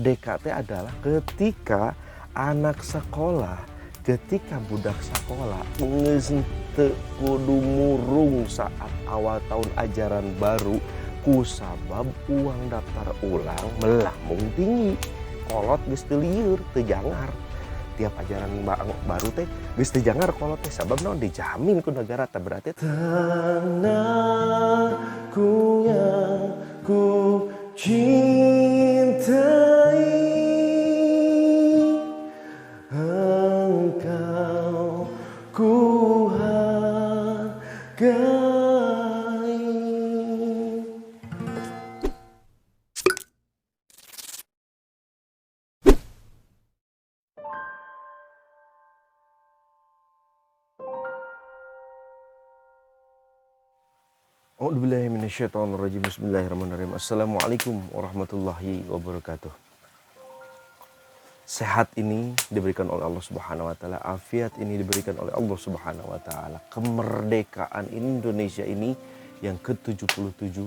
merdeka teh adalah ketika anak sekolah, ketika budak sekolah geus teu kudu murung saat awal tahun ajaran baru kusabab uang daftar ulang melambung tinggi. Kolot geus teu lieur, teu jangar. Tiap ajaran baru teh geus teu jangar kolot teh sabab naon dijamin ku negara teh berarti tanahku yang ku cintai engkau ku hargai. A'udzubillahiminasyaitonirrajim. Bismillahirrahmanirrahim. Assalamualaikum warahmatullahi wabarakatuh. Sehat ini diberikan oleh Allah Subhanahu wa taala, afiat ini diberikan oleh Allah Subhanahu wa taala. Kemerdekaan Indonesia ini yang ke-77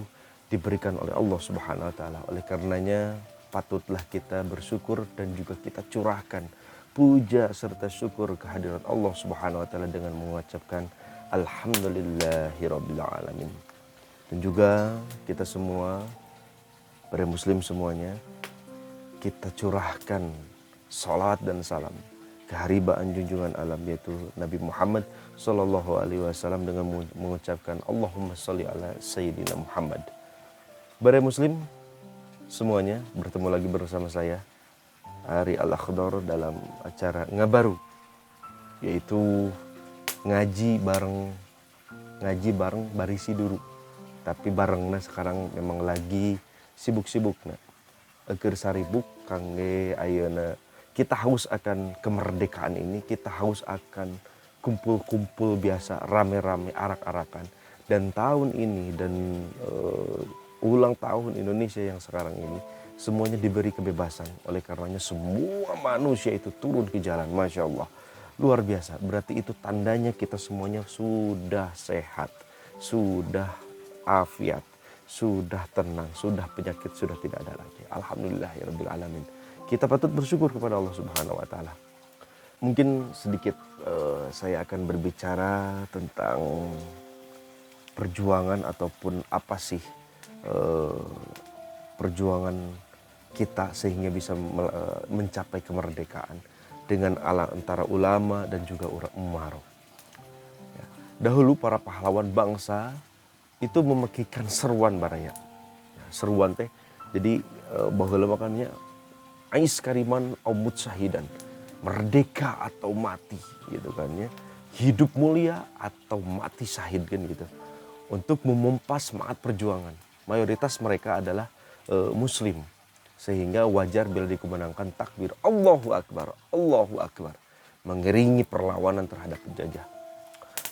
diberikan oleh Allah Subhanahu wa taala. Oleh karenanya patutlah kita bersyukur dan juga kita curahkan puja serta syukur kehadirat Allah Subhanahu wa taala dengan mengucapkan alhamdulillahirabbil alamin. Dan juga kita semua, para muslim semuanya, kita curahkan salawat dan salam keharibaan junjungan alam yaitu Nabi Muhammad SAW dengan mengucapkan Allahumma sholli ala Sayyidina Muhammad. Para muslim semuanya, bertemu lagi bersama saya Ari Al-Akhdar dalam acara Ngabaru, yaitu ngaji bareng barisi dulu. Tapi barengna sekarang memang lagi sibuk-sibukna. Eger saribuk kangge ayeuna kita haus akan kemerdekaan ini, kita haus akan kumpul-kumpul biasa, rame-rame, arak-arakan. Dan tahun ini dan ulang tahun Indonesia yang sekarang ini semuanya diberi kebebasan. Oleh karenanya semua manusia itu turun ke jalan, Masya Allah. Luar biasa, berarti itu tandanya kita semuanya sudah sehat, sudah afiat, sudah tenang, sudah penyakit sudah tidak ada lagi. Alhamdulillahirabbil alamin. Kita patut bersyukur kepada Allah Subhanahu wa taala. Mungkin sedikit saya akan berbicara tentang perjuangan ataupun apa sih perjuangan kita sehingga bisa mencapai kemerdekaan dengan antara ulama dan juga umaro. Ya. Dahulu para pahlawan bangsa itu memakikan seruan baraya. Ya, seruan teh jadi baheula makannya ais kariman au mut syahidan, merdeka atau mati gitu kan ya. Hidup mulia atau mati syahid kan gitu. Untuk memompa semangat perjuangan. Mayoritas mereka adalah muslim. Sehingga wajar bila dikumandangkan takbir Allahu Akbar, Allahu Akbar, mengiringi perlawanan terhadap penjajah.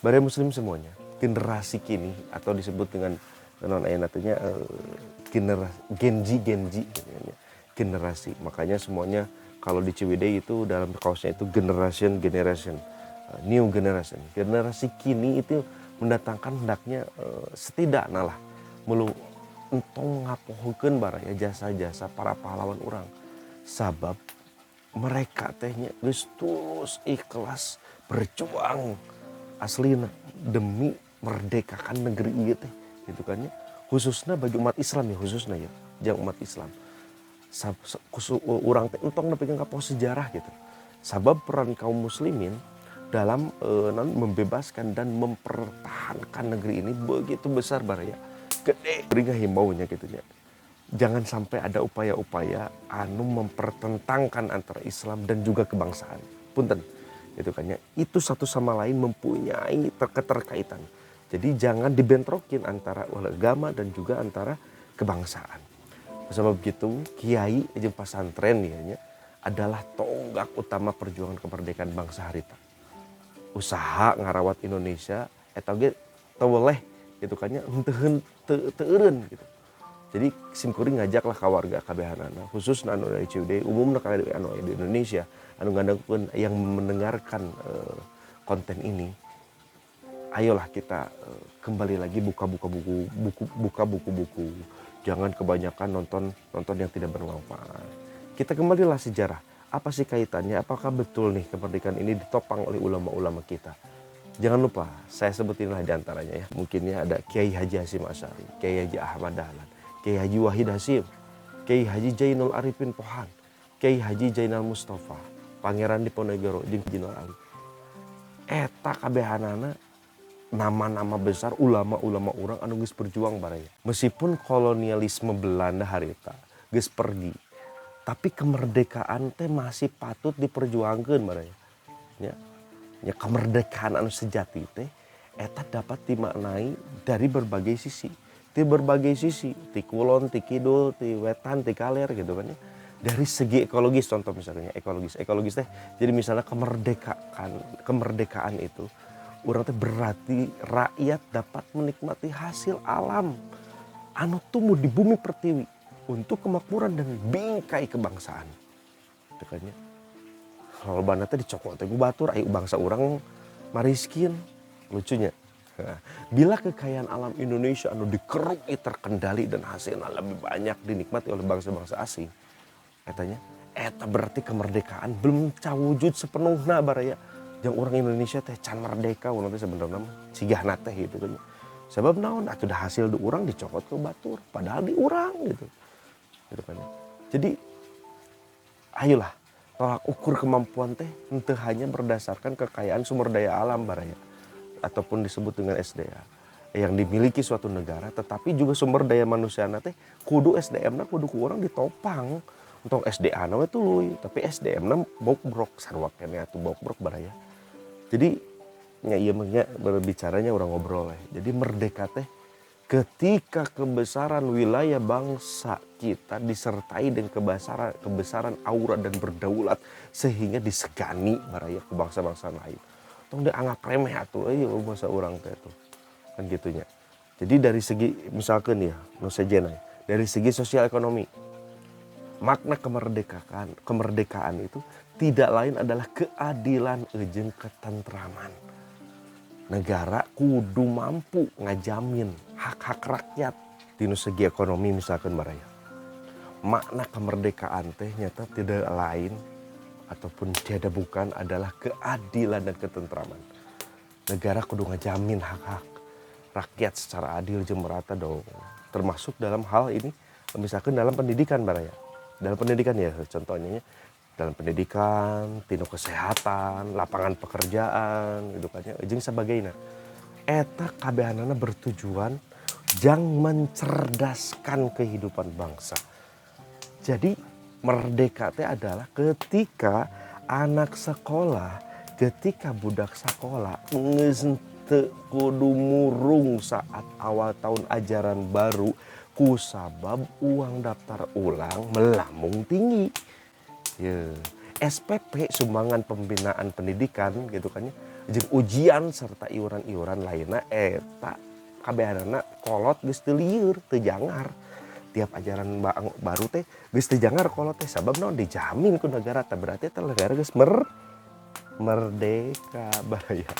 Para muslim semuanya, generasi kini atau disebut dengan non-ayatnya generasi generasi. Makanya semuanya kalau di CWD itu dalam kaosnya itu generation new generation. Generasi kini itu mendatangkan hendaknya setidaknya lah melu entong ngapohokeun baraya jasa-jasa para pahlawan orang. Sabab mereka tehnya geus tulus ikhlas berjuang aslina demi merdekakan negeri ieu teh gitu kan ya. Khususnya bagi umat Islam ya, khususnya ya, jeung umat Islam. Urang teh entong nepikeun ka pos sejarah gitu. Sabab peran kaum muslimin dalam membebaskan dan mempertahankan negeri ini begitu besar baraya. Gede beri himbaunya gitu ya. Jangan sampai ada upaya-upaya mempertentangkan antara Islam dan juga kebangsaan. Punten. Gitu kan ya. Itu satu sama lain mempunyai keterkaitan. Jadi jangan dibentrokin antara agama dan juga antara kebangsaan. Sebab begitu kiai jeung pasantren ya adalah tonggak utama perjuangan kemerdekaan bangsa harita. Usaha ngarawat Indonesia eta ge teu weleh gitu kan ya henteu eureun gitu. Jadi simkuring ngajaklah ka warga kabehanana khususna anu dari CUD umumna ka anu di Indonesia anu ngandungkeun yang mendengarkan konten ini. Ayolah kita kembali lagi buka buku-buku. Jangan kebanyakan nonton yang tidak bermanfaat. Kita kembalilah sejarah. Apa sih kaitannya? Apakah betul nih kemerdekaan ini ditopang oleh ulama-ulama kita? Jangan lupa, saya sebutinlah di antaranya ya. Mungkin ya ada Kiai Haji Hasyim Asy'ari, Kiai Haji Ahmad Dahlan, Kiai Haji Wahid Hasyim, Kiai Haji Jainul Arifin Pohan, Kiai Haji Jainal Mustafa, Pangeran Diponegoro, jeung Jinal Ali. Eta kabehanana nama-nama besar ulama-ulama orang anu geus berjuang baraya. Meskipun kolonialisme Belanda harita geus pergi, tapi kemerdekaan teh masih patut diperjuangkeun baraya. Ya kemerdekaan anu sejati teh eta dapat dimaknai dari berbagai sisi. Ti berbagai sisi, ti kulon, ti kidul, ti wetan, ti kaler gitu kan ya. Dari segi ekologis, contoh misalnya ekologis teh jadi misalnya kemerdekaan itu urang teh berarti rakyat dapat menikmati hasil alam anu tumbuh di bumi pertiwi untuk kemakmuran dan bingkai kebangsaan. Itu kan ya. Lolobana teh dicokot teh ku batur aya bangsa urang mariskin. Lucunya. Bila kekayaan alam Indonesia anu dikeruki terkendali dan hasilnya lebih banyak dinikmati oleh bangsa-bangsa asing, eta berarti kemerdekaan belum cawujud sepenuhna baraya. Jeung orang Indonesia teh can merdeka urang teh sebenarnya sigahna teh gitu kan. Sebab naon atuh da hasil di urang dicokot ke batur padahal di urang gitu. Gitu kan. Jadi ayolah tolak ukur kemampuan teh henteu hanya berdasarkan kekayaan sumber daya alam baraya ataupun disebut dengan SDA yang dimiliki suatu negara, tetapi juga sumber daya manusiana teh kudu SDM-na kudu ku urang ditopang. Untuk SDA-na we tuluy, tapi SDM-na bobrok sarua keneh atuh bobrok baraya. Jadi nya ieu mah berbicaranya orang ngobrol Jadi merdeka teh ketika kebesaran wilayah bangsa kita disertai dengan kebesaran aura dan berdaulat sehingga disegani baraya ke bangsa-bangsa lain. Tong dianggap remeh atuh euy bangsa urang teh tuh. Kan gitunya. Jadi dari segi misalkan ya, nu sejenna dari segi sosial ekonomi, makna kemerdekaan itu tidak lain adalah keadilan jeung ketentraman. Negara kudu mampu ngajamin hak-hak rakyat di segi ekonomi misalkan baraya. Makna kemerdekaan teh nyata tidak lain ataupun tiada bukan adalah keadilan dan ketentraman. Negara kudu ngajamin hak-hak rakyat secara adil jeung merata dong. Termasuk dalam hal ini misalkan dalam pendidikan baraya. Dalam pendidikan ya contohnya dalam pendidikan, tino kesehatan, lapangan pekerjaan, gitu kan ya, jeung sabagainya. Eta kabehanana bertujuan jang mencerdaskan kehidupan bangsa. Jadi merdeka teh adalah ketika anak sekolah, ketika budak sekolah geus teu kudu murung saat awal tahun ajaran baru kusabab uang daftar ulang melambung tinggi. Ya, SPP sumbangan pembinaan pendidikan gitu kan ya. Jeung ujian serta iuran-iuran lainna eta kabehanana kolot geus teu lieur, teu jangar. Tiap ajaran baru teh geus teu jangar kolot teh sabab naon dijamin ku negara teh berarti teh negara geus merdeka bahaya.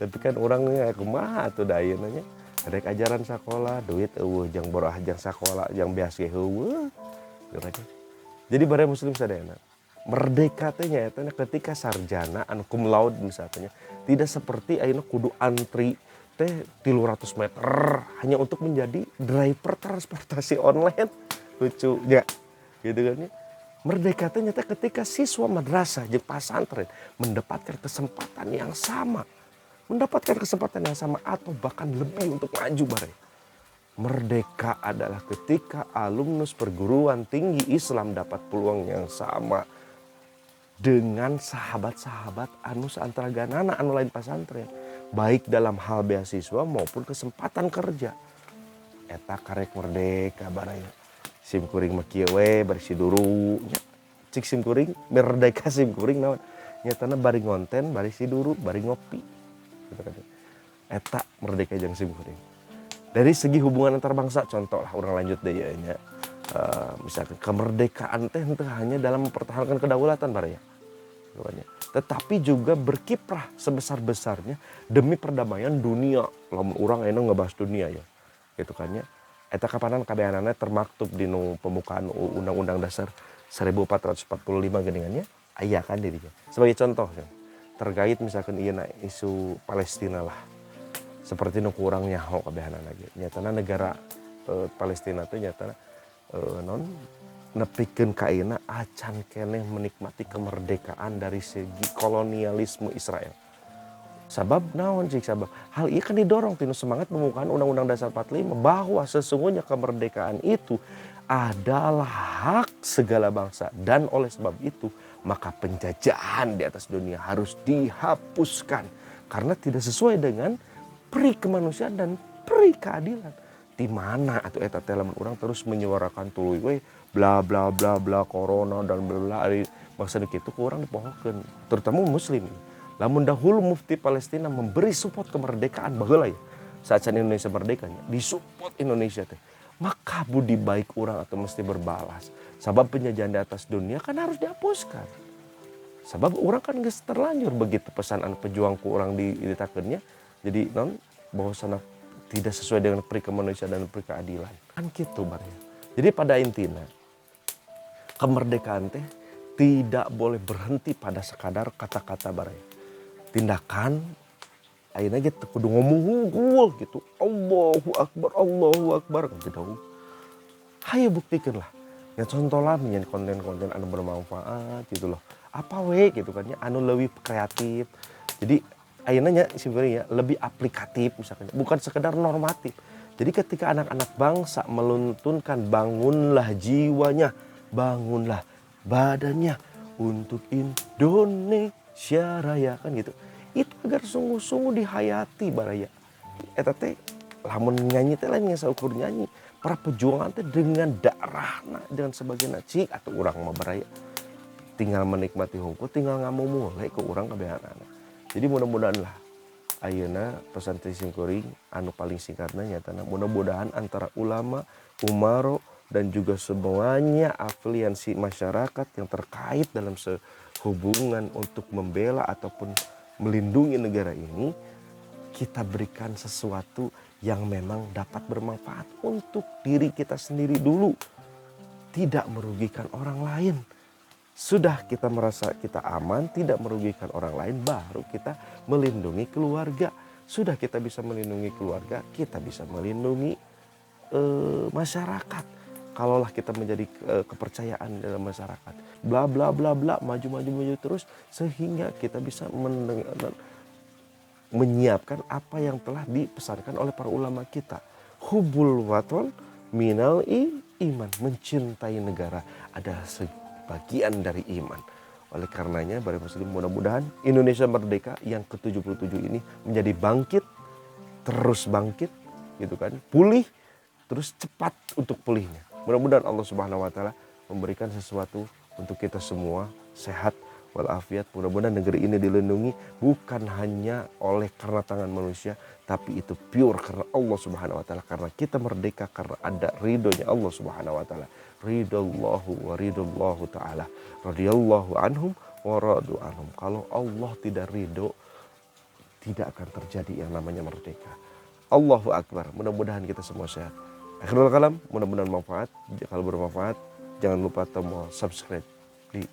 Tapi kan orangnya kumaha atuh da ayeuna nya. Rek ajaran sakola duit eueuh jeung boroah jeung sakola jeung beas ge heueuh. Jadi bareng muslim sadayana. Merdeka teh nyaeta ketika sarjana anu cum laude misalnya tidak seperti ayeuna kudu antri teh 300 meter hanya untuk menjadi driver transportasi online. Lucunya gitu kan ya. Merdeka teh nyata ketika siswa madrasah jeung pasantren mendapatkan kesempatan yang sama atau bahkan lebih untuk maju bareng. Merdeka adalah ketika alumnus perguruan tinggi Islam dapat peluang yang sama dengan sahabat-sahabat anu saantaraganana anu lain pasantren, baik dalam hal beasiswa maupun kesempatan kerja. Eta karek merdeka baraya. Sim kuring mah kieu we bari siduru nya. Cik sim kuring merdeka sim kuring naon? Nyatana bari ngonten, bari siduru, bari ngopi. Gitu kan. Eta merdeka jeung sim kuring. Dari segi hubungan antar bangsa contoh lah orang lanjut deh ya nya. Misalkan kemerdekaan teh henteu hanya dalam mempertahankan kedaulatan baraya. Tetapi juga berkiprah sebesar-besarnya demi perdamaian dunia. Lamun urang ayeuna ngebahas dunia ya. Gitu kan ya. Eta kapanan kabehanana termaktub di pembukaan Undang-Undang Dasar 1445 geningannya aya kan dirinya. Sebagai contoh kan, terkait misalkan isu Palestina lah. Seperti nu kurang nyaho kabehanana lagi. Nyatana negara Palestina teh nyatana nepikeun ka ayeuna acan keneh menikmati kemerdekaan dari segi kolonialisme Israel. Sabab naon cik sabab hal ini kan didorong tinu semangat pembukaan Undang-Undang Dasar 45 bahwa sesungguhnya kemerdekaan itu adalah hak segala bangsa dan oleh sebab itu maka penjajahan di atas dunia harus dihapuskan karena tidak sesuai dengan peri kemanusiaan dan peri keadilan. Di mana atuh eta teh lamun urang terus menyuarakan tuluy we bla bla bla bla corona dan bla bla maksud kitu ku urang dipohokeun terutama muslim. Lamun dahulu mufti Palestina memberi support kemerdekaan baheula ya. Saat Indonesia merdekanya disupport Indonesia teh. Maka budi baik orang atau mesti berbalas. Sebab penjajahan di atas dunia kan harus dihapuskan. Sebab orang kan geus terlanjur begitu pesanan pejuangku orang ditakeunnya. Jadi bahwasana tidak sesuai dengan peri kemanusiaan dan peri keadilan. Kan gitu barnya. Jadi pada intinya kemerdekaan teh tidak boleh berhenti pada sekadar kata-kata baraya. Tindakan ayeuna ge teu kudu ngomong hungkul gitu. Allahu Akbar gitu. Hayu buktikeun lah. Ya contoh lah menyen konten-konten anu bermanfaat gitu loh. Apa we gitu kan ya anu leuwih kreatif. Jadi ayeuna nya sebenarnya lebih aplikatif misalkan. Bukan sekedar normatif. Jadi ketika anak-anak bangsa meluntunkan bangunlah jiwanya, bangunlah badannya untuk Indonesia Raya kan gitu. Itu agar sungguh-sungguh dihayati baraya. Eta teh lamun nyanyi teh lain saukur nyanyi. Para pejuang teh dengan darahna dengan sebagainya cik atau urang mah baraya. Tinggal menikmati hungkul, tinggal ngamumule ke urang kabehanana. Jadi mudah-mudahan lah ayeuna pesan teh simkuring anu paling singkatna nyatana mudah-mudahan antara ulama, umaro dan juga semuanya afiliasi masyarakat yang terkait dalam sehubungan untuk membela ataupun melindungi negara ini, kita berikan sesuatu yang memang dapat bermanfaat untuk diri kita sendiri dulu. Tidak merugikan orang lain. Sudah kita merasa kita aman, tidak merugikan orang lain, baru kita melindungi keluarga. Sudah kita bisa melindungi keluarga, kita bisa melindungi masyarakat. Kalaulah kita menjadi kepercayaan dalam masyarakat, bla bla bla bla, maju terus sehingga kita bisa menyiapkan apa yang telah dipesankan oleh para ulama kita. Hubul waton minal iman, mencintai negara adalah sebagian dari iman. Oleh karenanya, para muslim mudah-mudahan Indonesia merdeka yang ke-77 ini menjadi bangkit, terus bangkit, gitu kan, pulih, terus cepat untuk pulihnya. Mudah-mudahan Allah Subhanahu wa taala memberikan sesuatu untuk kita semua sehat walafiat. Mudah-mudahan negeri ini dilindungi bukan hanya oleh karena tangan manusia, tapi itu pure karena Allah Subhanahu wa taala, karena kita merdeka karena ada ridhonya Allah Subhanahu wa taala. Ridallahu wa ridallahu taala. Radhiyallahu anhum wa radu anhum. Kalau Allah tidak ridho, tidak akan terjadi yang namanya merdeka. Allahu akbar. Mudah-mudahan kita semua sehat. Akhirul kalam, mudah-mudahan manfaat. Kalau bermanfaat, jangan lupa tombol subscribe di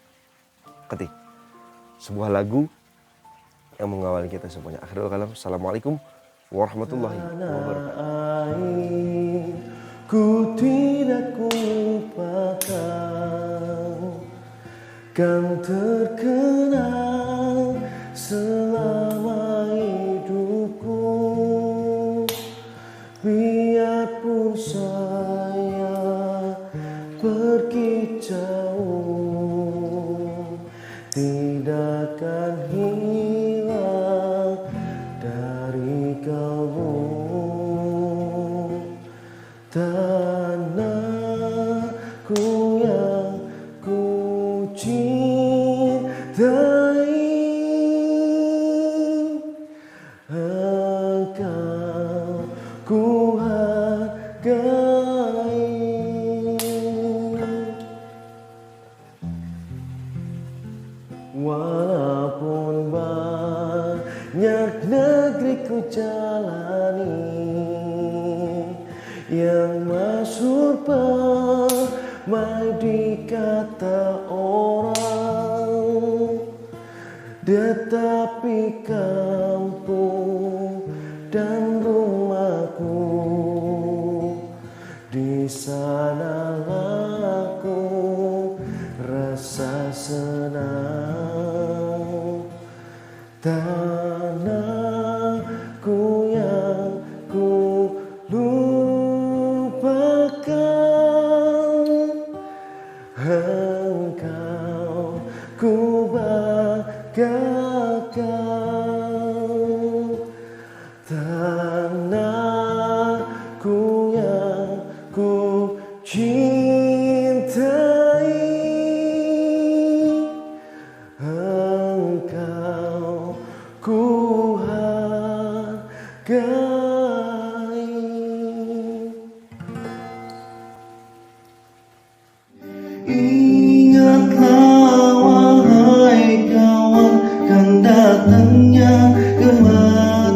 ketik sebuah lagu yang mengawali kita semuanya. Akhirul kalam, assalamualaikum warahmatullahi wabarakatuh. Ku tidak lupakan, kan terkenang selama hidupku. Biarpun saya pergi jauh, tidak akan hilang dari kalbu. Tanahku yang ku cintai, engkau ku hargai. Walaupun banyak negeri ku jalani, yang masyhur pernah dikatakan kata orang, tetapi kampung dan rumahku, di sana aku rasa senang. Tanahku yang ku lupakan, engkau ku banggakan. Tanahku yang ku cintai, engkau ku hargai. Ingatlah wahai kawan, kan datangnya kematian.